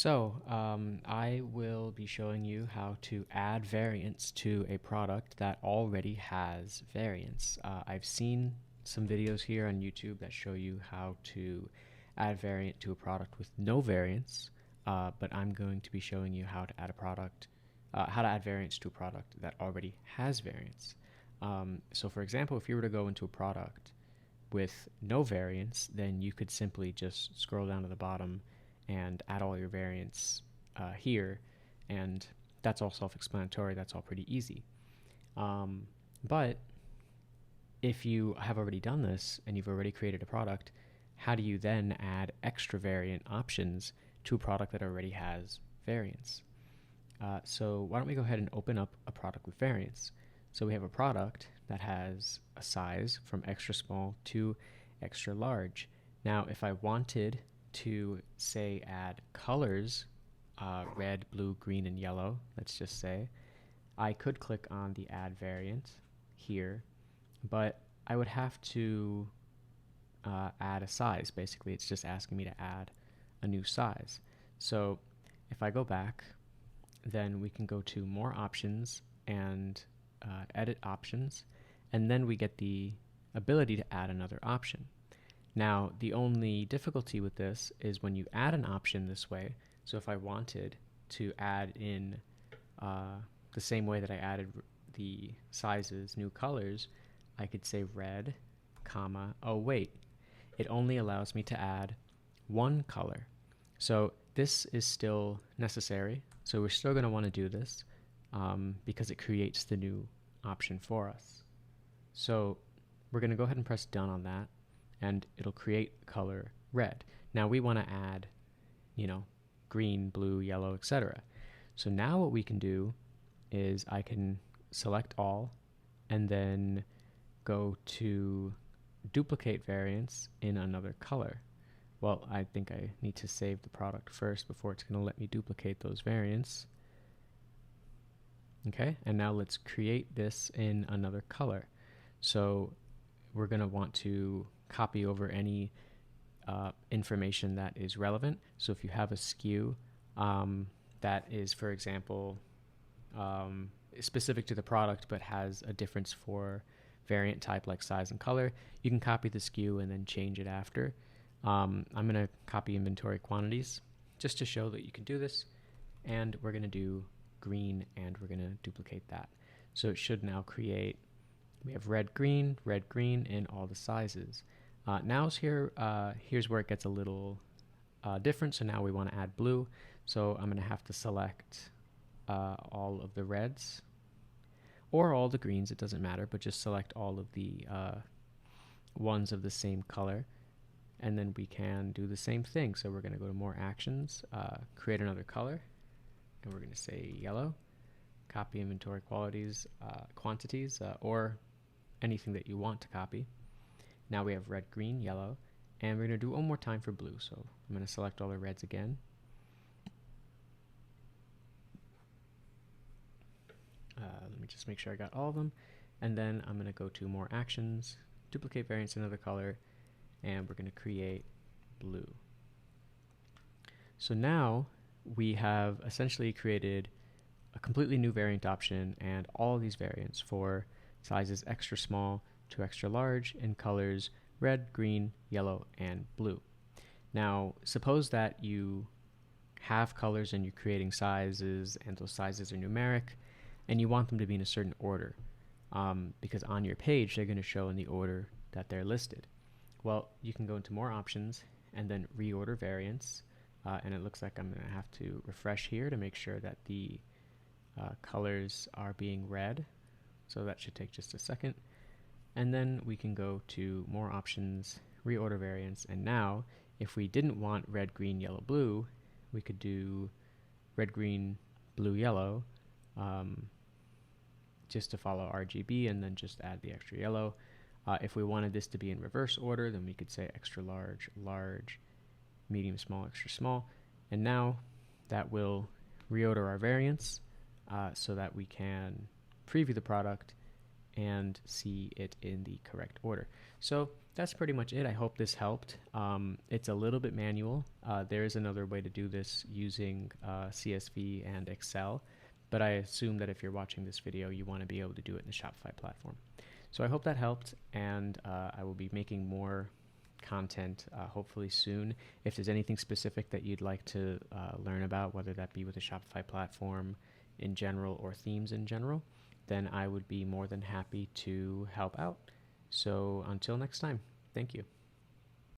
I will be showing you how to add variants to a product that already has variants. I've seen some videos here on YouTube that show you how to add variant to a product with no variants, but I'm going to be showing you how to add how to add variants to a product that already has variants. So for example, if you were to go into a product with no variants, then you could simply just scroll down to the bottom and add all your variants here, and that's all self-explanatory. That's all pretty easy. But if you have already done this and you've already created a product, how do you then add extra variant options to a product that already has variants? So why don't we go ahead and open up a product with variants. So we have a product that has a size from extra small to extra large. Now, if I wanted to, say, add colors, red, blue, green, and yellow, let's just say, I could click on the add variant here, but I would have to add a size. Basically, it's just asking me to add a new size. So if I go back, then we can go to more options and edit options, and then we get the ability to add another option. Now, the only difficulty with this is when you add an option this way. So if I wanted to add in the same way that I added the sizes, new colors, I could say red, comma, oh wait, it only allows me to add one color. So this is still necessary. So we're still going to want to do this because it creates the new option for us. So we're going to go ahead and press done on that, and it'll create color red. Now we want to add, green, blue, yellow, etc. So now what we can do is I can select all and then go to duplicate variants in another color. Well, I think I need to save the product first before it's going to let me duplicate those variants. Okay, and now let's create this in another color. So we're going to want to copy over any information that is relevant. So if you have a SKU that is, for example, specific to the product but has a difference for variant type like size and color, you can copy the SKU and then change it after. I'm going to copy inventory quantities just to show that you can do this, and we're going to do green and we're going to duplicate that. So it should now create, we have red, green, in all the sizes. Here's where it gets a little different. So now we want to add blue. So I'm going to have to select all of the reds or all the greens, it doesn't matter, but just select all of the ones of the same color. And then we can do the same thing. So we're going to go to more actions, create another color, and we're going to say yellow, copy inventory quantities, or anything that you want to copy. Now we have red, green, yellow, and we're going to do one more time for blue. So I'm going to select all the reds again. Let me just make sure I got all of them. And then I'm going to go to more actions, duplicate variants in another color, and we're going to create blue. So now we have essentially created a completely new variant option and all these variants for sizes extra small to extra large in colors red, green, yellow, and blue. Now, suppose that you have colors and you're creating sizes, and those sizes are numeric, and you want them to be in a certain order because on your page they're going to show in the order that they're listed. Well, you can go into more options and then reorder variants, and it looks like I'm going to have to refresh here to make sure that the colors are being read. So that should take just a second. And then we can go to more options, reorder variants, and now if we didn't want red, green, yellow, blue, we could do red, green, blue, yellow, just to follow RGB, and then just add the extra yellow. If we wanted this to be in reverse order, then we could say extra large, large, medium, small, extra small. And now that will reorder our variants so that we can preview the product and see it in the correct order. So that's pretty much it. I hope this helped. It's a little bit manual. There is another way to do this using CSV and Excel, but I assume that if you're watching this video, you want to be able to do it in the Shopify platform. So I hope that helped, and I will be making more content hopefully soon. If there's anything specific that you'd like to learn about, whether that be with the Shopify platform in general or themes in general, then I would be more than happy to help out. So until next time, thank you.